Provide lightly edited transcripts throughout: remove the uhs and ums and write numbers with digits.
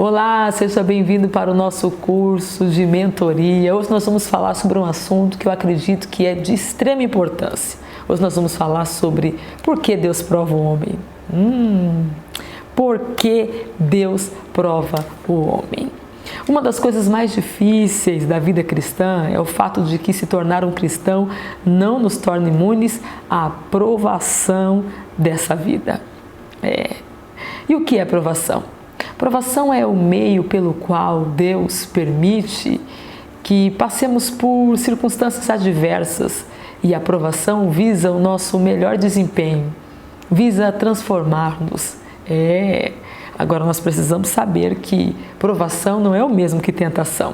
Olá, seja bem-vindo para o nosso curso de mentoria. Hoje nós vamos falar sobre um assunto que eu acredito que é de extrema importância. Hoje nós vamos falar sobre por que Deus prova o homem. Por que Deus prova o homem? Uma das coisas mais difíceis da vida cristã é o fato de que se tornar um cristão não nos torna imunes à provação dessa vida. E o que é provação? Provação é o meio pelo qual Deus permite que passemos por circunstâncias adversas, e a provação visa o nosso melhor desempenho, visa transformar-nos. Agora nós precisamos saber que provação não é o mesmo que tentação.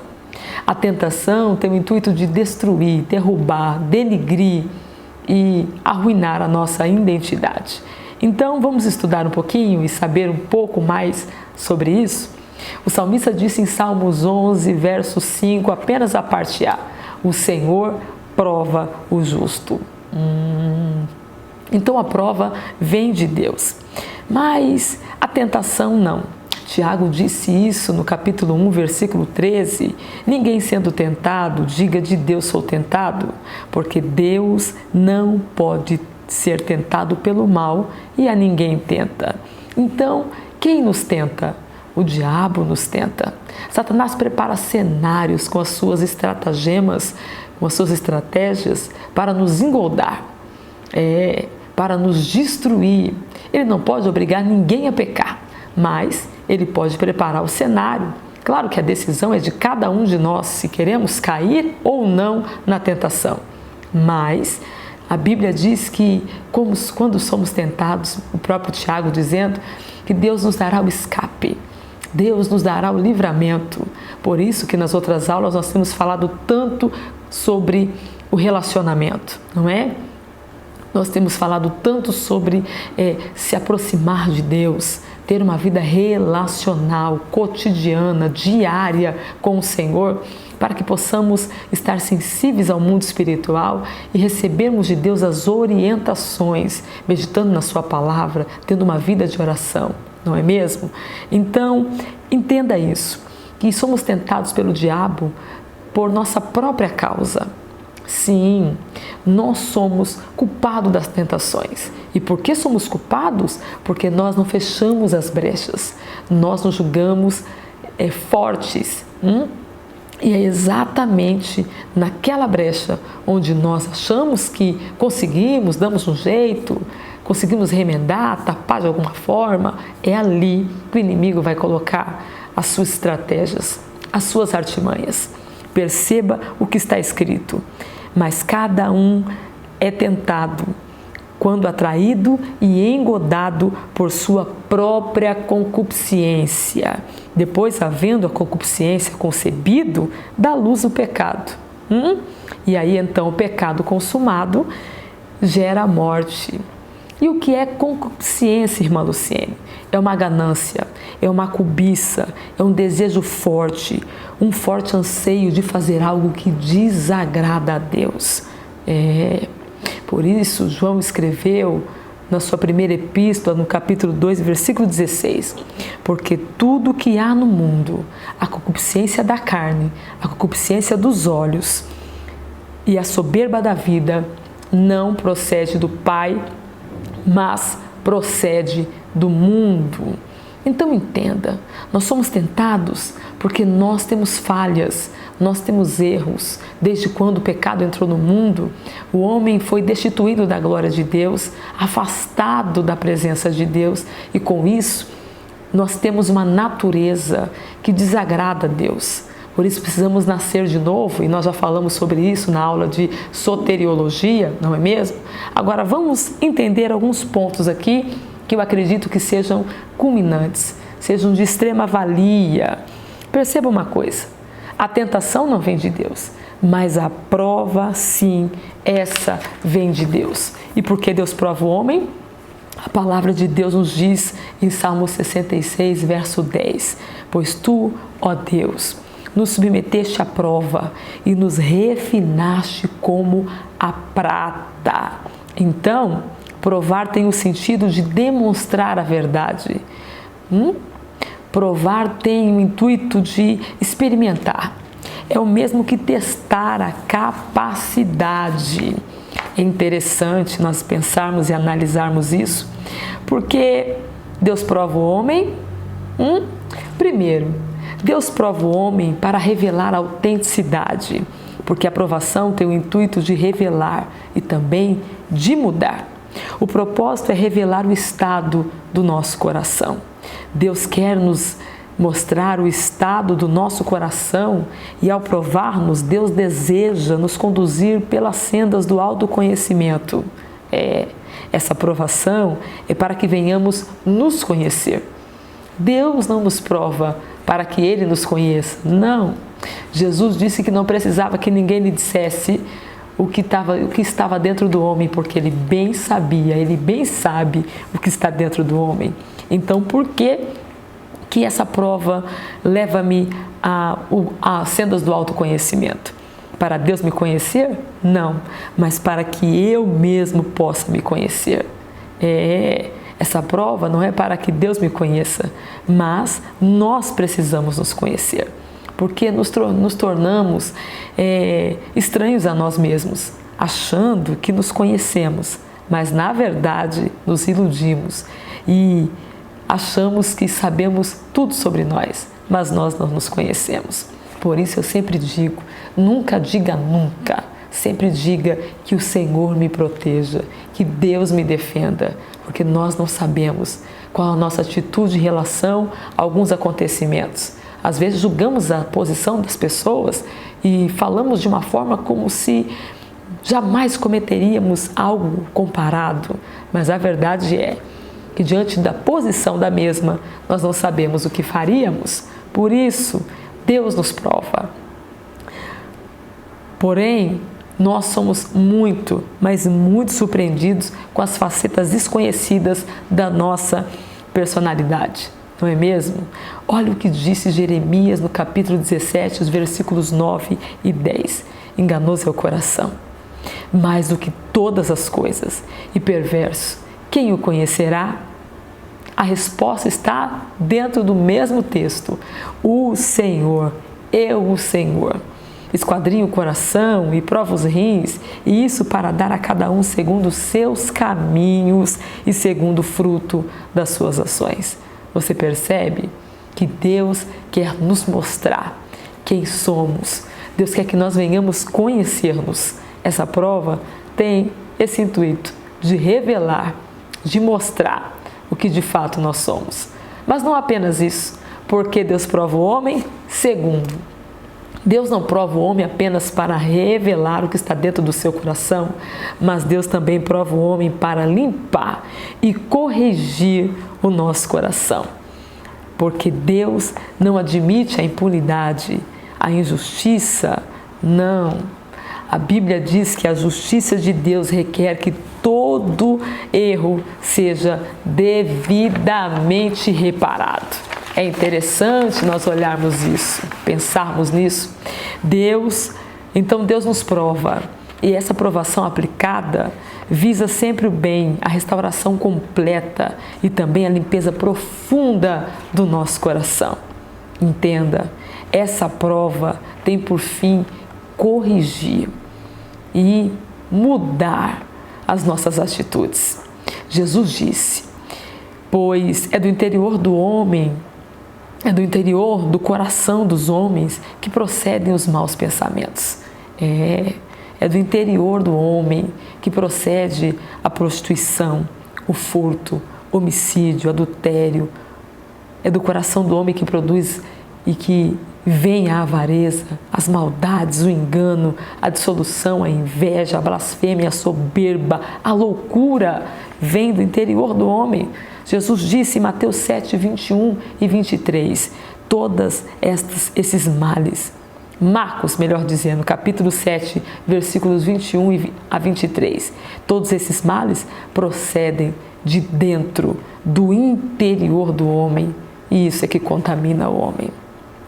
A tentação tem o intuito de destruir, derrubar, denigrir e arruinar a nossa identidade. Então vamos estudar um pouquinho e saber um pouco mais sobre isso? O salmista disse em Salmos 11, verso 5, apenas a parte A: o Senhor prova o justo. Então a prova vem de Deus, mas a tentação não. Tiago disse isso no capítulo 1, versículo 13: ninguém sendo tentado, diga de Deus sou tentado, porque Deus não pode ser tentado pelo mal e a ninguém tenta. Então, quem nos tenta? O diabo nos tenta. Satanás prepara cenários com as suas estratagemas, com as suas estratégias para nos engoldar, para nos destruir. Ele não pode obrigar ninguém a pecar, mas ele pode preparar o cenário. Claro que a decisão é de cada um de nós, se queremos cair ou não na tentação. Mas a Bíblia diz que, quando somos tentados, o próprio Tiago dizendo que Deus nos dará o escape, Deus nos dará o livramento. Por isso que nas outras aulas nós temos falado tanto sobre o relacionamento, não é? Nós temos falado tanto sobre se aproximar de Deus, ter uma vida relacional, cotidiana, diária com o Senhor, para que possamos estar sensíveis ao mundo espiritual e recebermos de Deus as orientações, meditando na sua palavra, tendo uma vida de oração, não é mesmo? Então, entenda isso, que somos tentados pelo diabo por nossa própria causa. Sim, nós somos culpados das tentações. E por que somos culpados? Porque nós não fechamos as brechas, nós nos julgamos fortes. E é exatamente naquela brecha onde nós achamos que conseguimos, damos um jeito, conseguimos remendar, tapar de alguma forma, é ali que o inimigo vai colocar as suas estratégias, as suas artimanhas. Perceba o que está escrito: mas cada um é tentado quando atraído e engodado por sua própria concupiscência. Depois, havendo a concupiscência concebido, dá luz o pecado. E aí então o pecado consumado gera a morte. E o que é concupiscência, irmã Luciene? É uma ganância, é uma cobiça, é um desejo forte, um forte anseio de fazer algo que desagrada a Deus. Por isso, João escreveu na sua primeira epístola, no capítulo 2, versículo 16: porque tudo que há no mundo, a concupiscência da carne, a concupiscência dos olhos e a soberba da vida, não procede do Pai, mas procede do mundo. Então entenda, nós somos tentados porque nós temos falhas, nós temos erros. Desde quando o pecado entrou no mundo, o homem foi destituído da glória de Deus, afastado da presença de Deus, e com isso nós temos uma natureza que desagrada a Deus. Por isso precisamos nascer de novo, e nós já falamos sobre isso na aula de soteriologia, não é mesmo? Agora vamos entender alguns pontos aqui que eu acredito que sejam culminantes, sejam de extrema valia. Perceba uma coisa: a tentação não vem de Deus, mas a prova, sim, essa vem de Deus. E por que Deus prova o homem? A palavra de Deus nos diz em Salmo 66, verso 10: pois tu, ó Deus, nos submeteste à prova e nos refinaste como a prata. Então, provar tem o sentido de demonstrar a verdade. Provar tem o intuito de experimentar. É o mesmo que testar a capacidade. É interessante nós pensarmos e analisarmos isso, porque Deus prova o homem. Primeiro, Deus prova o homem para revelar a autenticidade, porque a provação tem o intuito de revelar e também de mudar. O propósito é revelar o estado do nosso coração. Deus quer nos mostrar o estado do nosso coração e, ao provar-nos, Deus deseja nos conduzir pelas sendas do autoconhecimento. Essa provação é para que venhamos nos conhecer. Deus não nos prova para que Ele nos conheça. Não. Jesus disse que não precisava que ninguém lhe dissesse o que estava dentro do homem, porque Ele bem sabia, Ele bem sabe o que está dentro do homem. Então, por que essa prova leva-me às sendas do autoconhecimento? Para Deus me conhecer? Não, mas para que eu mesmo possa me conhecer. Essa prova não é para que Deus me conheça, mas nós precisamos nos conhecer, porque nos tornamos estranhos a nós mesmos, achando que nos conhecemos, mas na verdade nos iludimos e achamos que sabemos tudo sobre nós, mas nós não nos conhecemos. Por isso eu sempre digo, nunca diga nunca, sempre diga que o Senhor me proteja, que Deus me defenda, porque nós não sabemos qual a nossa atitude em relação a alguns acontecimentos. Às vezes julgamos a posição das pessoas e falamos de uma forma como se jamais cometeríamos algo comparado, mas a verdade é que diante da posição da mesma, nós não sabemos o que faríamos. Por isso, Deus nos prova. Porém, nós somos muito, mas muito surpreendidos com as facetas desconhecidas da nossa personalidade. Não é mesmo? Olha o que disse Jeremias no capítulo 17, os versículos 9 e 10. Enganoso é o coração, mais do que todas as coisas, e perverso. Quem o conhecerá? A resposta está dentro do mesmo texto. O Senhor, eu, o Senhor. Esquadrinho o coração e prova os rins, e isso para dar a cada um segundo os seus caminhos e segundo o fruto das suas ações. Você percebe que Deus quer nos mostrar quem somos. Deus quer que nós venhamos conhecer-nos. Essa prova tem esse intuito de revelar, de mostrar o que de fato nós somos. Mas não apenas isso, porque Deus prova o homem. Segundo, Deus não prova o homem apenas para revelar o que está dentro do seu coração, mas Deus também prova o homem para limpar e corrigir o nosso coração. Porque Deus não admite a impunidade, a injustiça, não. A Bíblia diz que a justiça de Deus requer que todo erro seja devidamente reparado. É interessante nós olharmos isso, pensarmos nisso. Então Deus nos prova, e essa provação aplicada visa sempre o bem, a restauração completa e também a limpeza profunda do nosso coração. Entenda, essa prova tem por fim corrigir e mudar as nossas atitudes. Jesus disse, pois é do interior do homem, é do interior do coração dos homens que procedem os maus pensamentos. É do interior do homem que procede a prostituição, o furto, homicídio, adultério. É do coração do homem que produz e que vem a avareza, as maldades, o engano, a dissolução, a inveja, a blasfêmia, a soberba, a loucura, vem do interior do homem. Jesus disse em Mateus 7, 21 e 23, todas esses males. Marcos, melhor dizendo, capítulo 7, versículos 21 a 23. Todos esses males procedem de dentro, do interior do homem, e isso é que contamina o homem.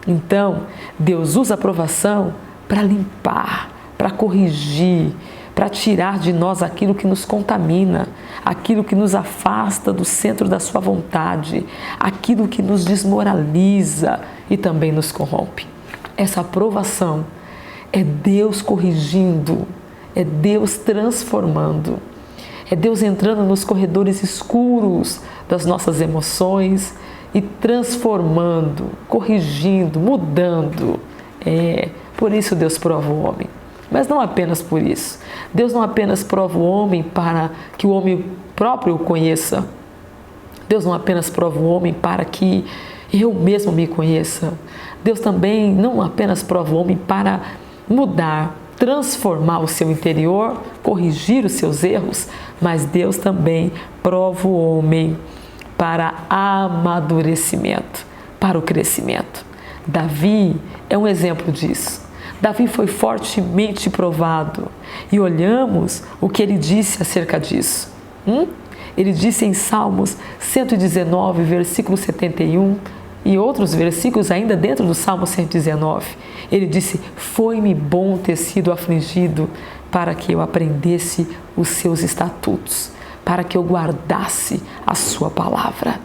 Então, Deus usa a provação para limpar, para corrigir, para tirar de nós aquilo que nos contamina, aquilo que nos afasta do centro da sua vontade, aquilo que nos desmoraliza e também nos corrompe. Essa aprovação é Deus corrigindo, é Deus transformando, é Deus entrando nos corredores escuros das nossas emoções e transformando, corrigindo, mudando. Por isso Deus prova o homem. Mas não apenas por isso. Deus não apenas prova o homem para que o homem próprio o conheça. Deus não apenas prova o homem para que eu mesmo me conheça. Deus também não apenas prova o homem para mudar, transformar o seu interior, corrigir os seus erros, mas Deus também prova o homem para amadurecimento, para o crescimento. Davi é um exemplo disso. Davi foi fortemente provado e olhamos o que ele disse acerca disso. Ele disse em Salmos 119, versículo 71 e outros versículos ainda dentro do Salmo 119. Ele disse: foi-me bom ter sido afligido para que eu aprendesse os seus estatutos, para que eu guardasse a sua palavra.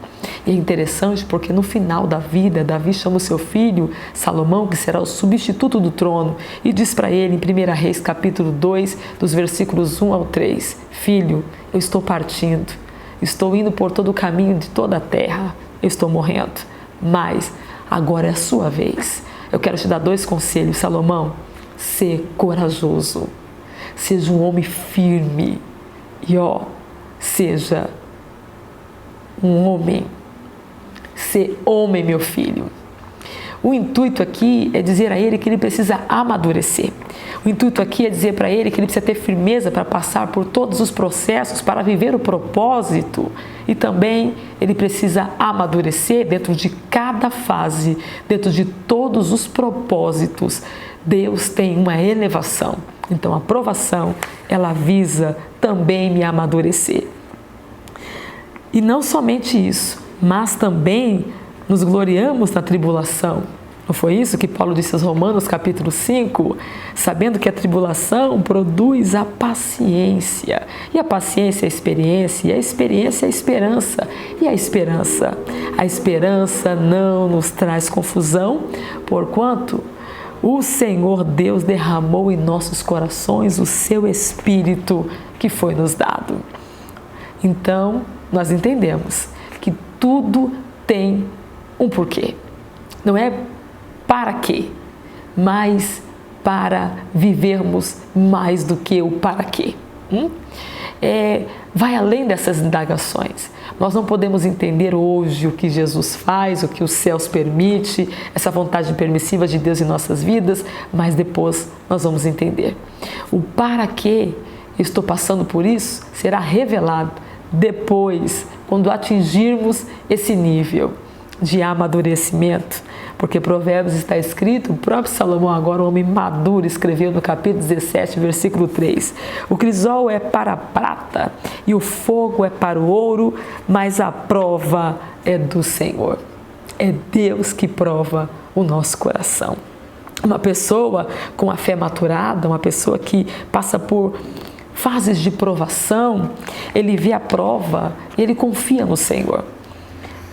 E é interessante porque no final da vida, Davi chama o seu filho, Salomão, que será o substituto do trono, e diz para ele em 1 Reis capítulo 2, dos versículos 1 ao 3, filho, eu estou partindo, estou indo por todo o caminho de toda a terra, eu estou morrendo, mas agora é a sua vez. Eu quero te dar 2 conselhos, Salomão. Ser corajoso, seja um homem firme e seja um homem. Ser homem, meu filho. O intuito aqui é dizer a ele que ele precisa amadurecer. O intuito aqui é dizer para ele que ele precisa ter firmeza para passar por todos os processos, para viver o propósito. E também ele precisa amadurecer dentro de cada fase, dentro de todos os propósitos. Deus tem uma elevação. Então a aprovação, ela visa também me amadurecer. E não somente isso, mas também nos gloriamos na tribulação. Não foi isso que Paulo disse aos Romanos, capítulo 5? Sabendo que a tribulação produz a paciência. E a paciência é a experiência, e a experiência é a esperança. E a esperança não nos traz confusão, porquanto o Senhor Deus derramou em nossos corações o seu Espírito que foi nos dado. Então, nós entendemos que tudo tem um porquê. Não é para quê, mas para vivermos mais do que o para quê. Vai além dessas indagações. Nós não podemos entender hoje o que Jesus faz, o que os céus permite, essa vontade permissiva de Deus em nossas vidas, mas depois nós vamos entender. O para quê eu estou passando por isso será revelado depois, quando atingirmos esse nível de amadurecimento, porque Provérbios está escrito, o próprio Salomão, agora um homem maduro, escreveu no capítulo 17, versículo 3, o crisol é para a prata e o fogo é para o ouro, mas a prova é do Senhor. É Deus que prova o nosso coração. Uma pessoa com a fé maturada, uma pessoa que passa por fases de provação, ele vê a prova e ele confia no Senhor.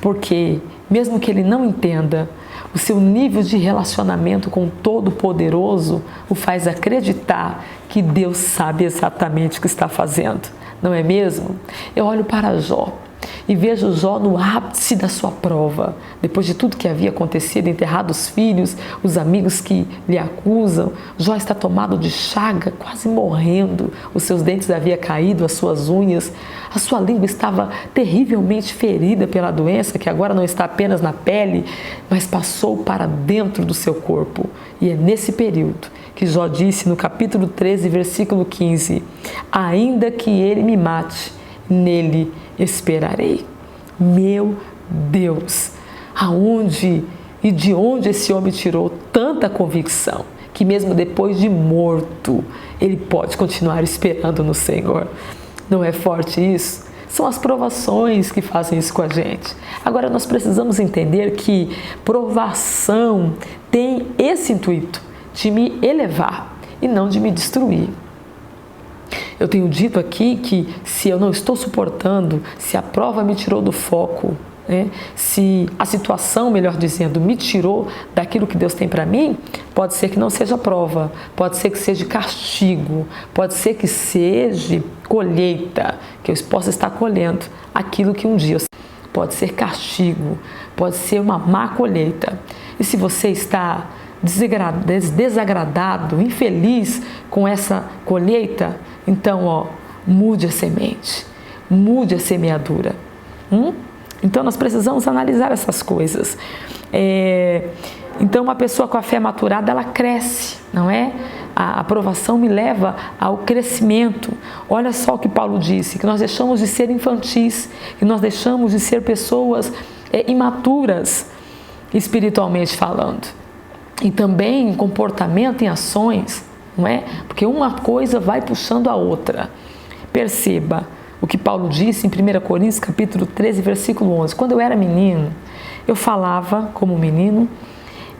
Porque, mesmo que ele não entenda, o seu nível de relacionamento com o Todo-Poderoso o faz acreditar que Deus sabe exatamente o que está fazendo. Não é mesmo? Eu olho para Jó e vejo Jó no ápice da sua prova. Depois de tudo que havia acontecido, enterrados os filhos, os amigos que lhe acusam, Jó está tomado de chaga, quase morrendo. Os seus dentes haviam caído, as suas unhas, a sua língua estava terrivelmente ferida pela doença, que agora não está apenas na pele, mas passou para dentro do seu corpo. E é nesse período que Jó disse no capítulo 13, versículo 15, ainda que ele me mate, nele esperarei. Meu Deus, aonde e de onde esse homem tirou tanta convicção que mesmo depois de morto ele pode continuar esperando no Senhor? Não é forte isso? São as provações que fazem isso com a gente. Agora nós precisamos entender que provação tem esse intuito de me elevar e não de me destruir. Eu tenho dito aqui que se eu não estou suportando, se a prova me tirou do foco, né? Se a situação, melhor dizendo, me tirou daquilo que Deus tem para mim, pode ser que não seja prova, pode ser que seja castigo, pode ser que seja colheita, que eu possa estar colhendo aquilo que um dia pode ser castigo, pode ser uma má colheita. E se você está desagradado, infeliz com essa colheita, então, mude a semente, mude a semeadura. Então, nós precisamos analisar essas coisas. Então, uma pessoa com a fé maturada, ela cresce, não é? A aprovação me leva ao crescimento. Olha só o que Paulo disse, que nós deixamos de ser infantis, que nós deixamos de ser pessoas imaturas, espiritualmente falando. E também em comportamento, em ações, não é? Porque uma coisa vai puxando a outra. Perceba o que Paulo disse em 1 Coríntios capítulo 13, versículo 11. Quando eu era menino, eu falava como menino,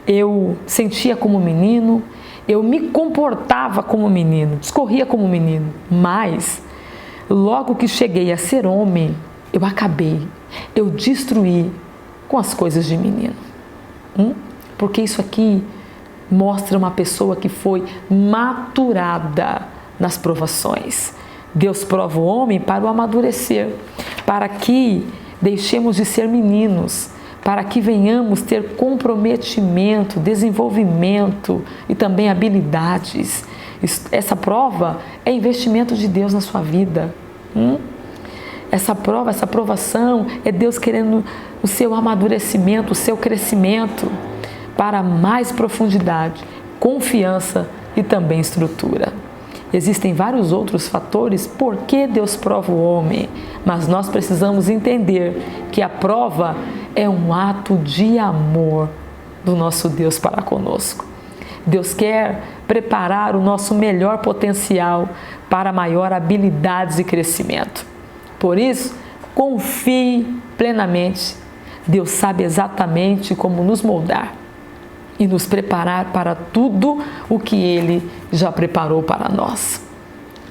eu sentia como menino, eu me comportava como menino, discorria como menino. Mas, logo que cheguei a ser homem, eu destruí com as coisas de menino. Porque isso aqui mostra uma pessoa que foi maturada nas provações. Deus prova o homem para o amadurecer, para que deixemos de ser meninos, para que venhamos ter comprometimento, desenvolvimento e também habilidades. Essa prova é investimento de Deus na sua vida. Essa prova, essa provação é Deus querendo o seu amadurecimento, o seu crescimento para mais profundidade, confiança e também estrutura. Existem vários outros fatores por que Deus prova o homem, mas nós precisamos entender que a prova é um ato de amor do nosso Deus para conosco. Deus quer preparar o nosso melhor potencial para maior habilidades e crescimento. Por isso, confie plenamente. Deus sabe exatamente como nos moldar e nos preparar para tudo o que Ele já preparou para nós.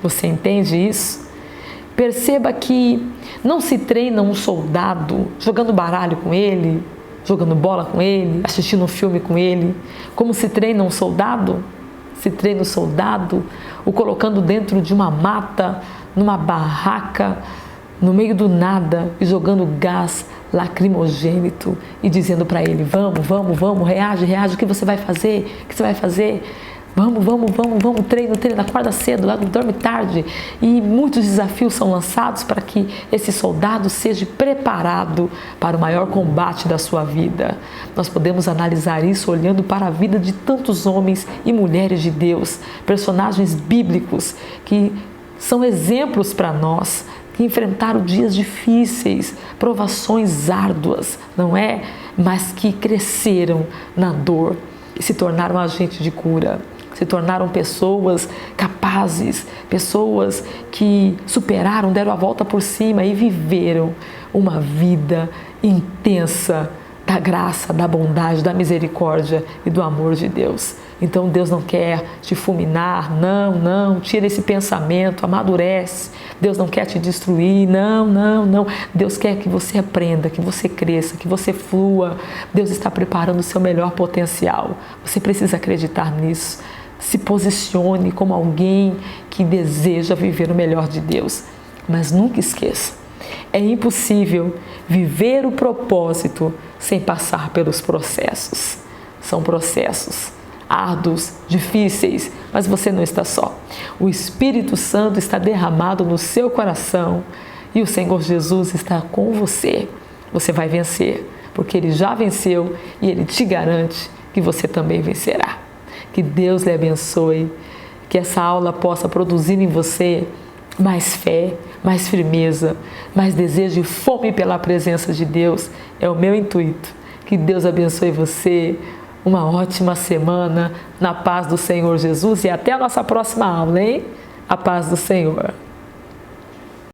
Você entende isso? Perceba que não se treina um soldado jogando baralho com ele, jogando bola com ele, assistindo um filme com ele. Como se treina um soldado? Se treina o soldado o colocando dentro de uma mata, numa barraca, no meio do nada e jogando gás lacrimogênito e dizendo para ele, vamos, reage, o que você vai fazer? Vamos, treino, acorda cedo, dorme tarde. E muitos desafios são lançados para que esse soldado seja preparado para o maior combate da sua vida. Nós podemos analisar isso olhando para a vida de tantos homens e mulheres de Deus, personagens bíblicos que são exemplos para nós, que enfrentaram dias difíceis, provações árduas, não é? Mas que cresceram na dor e se tornaram agentes de cura, se tornaram pessoas capazes, pessoas que superaram, deram a volta por cima e viveram uma vida intensa da graça, da bondade, da misericórdia e do amor de Deus. Então Deus não quer te fulminar, não, tira esse pensamento, amadurece. Deus não quer te destruir, não. Deus quer que você aprenda, que você cresça, que você flua. Deus está preparando o seu melhor potencial. Você precisa acreditar nisso. Se posicione como alguém que deseja viver o melhor de Deus. Mas nunca esqueça, é impossível viver o propósito sem passar pelos processos. São processos árduos, difíceis, mas você não está só. O Espírito Santo está derramado no seu coração e o Senhor Jesus está com você. Você vai vencer, porque Ele já venceu e Ele te garante que você também vencerá. Que Deus lhe abençoe, que essa aula possa produzir em você mais fé, mais firmeza, mais desejo e fome pela presença de Deus. É o meu intuito. Que Deus abençoe você. Uma ótima semana na paz do Senhor Jesus e até a nossa próxima aula, hein? A paz do Senhor.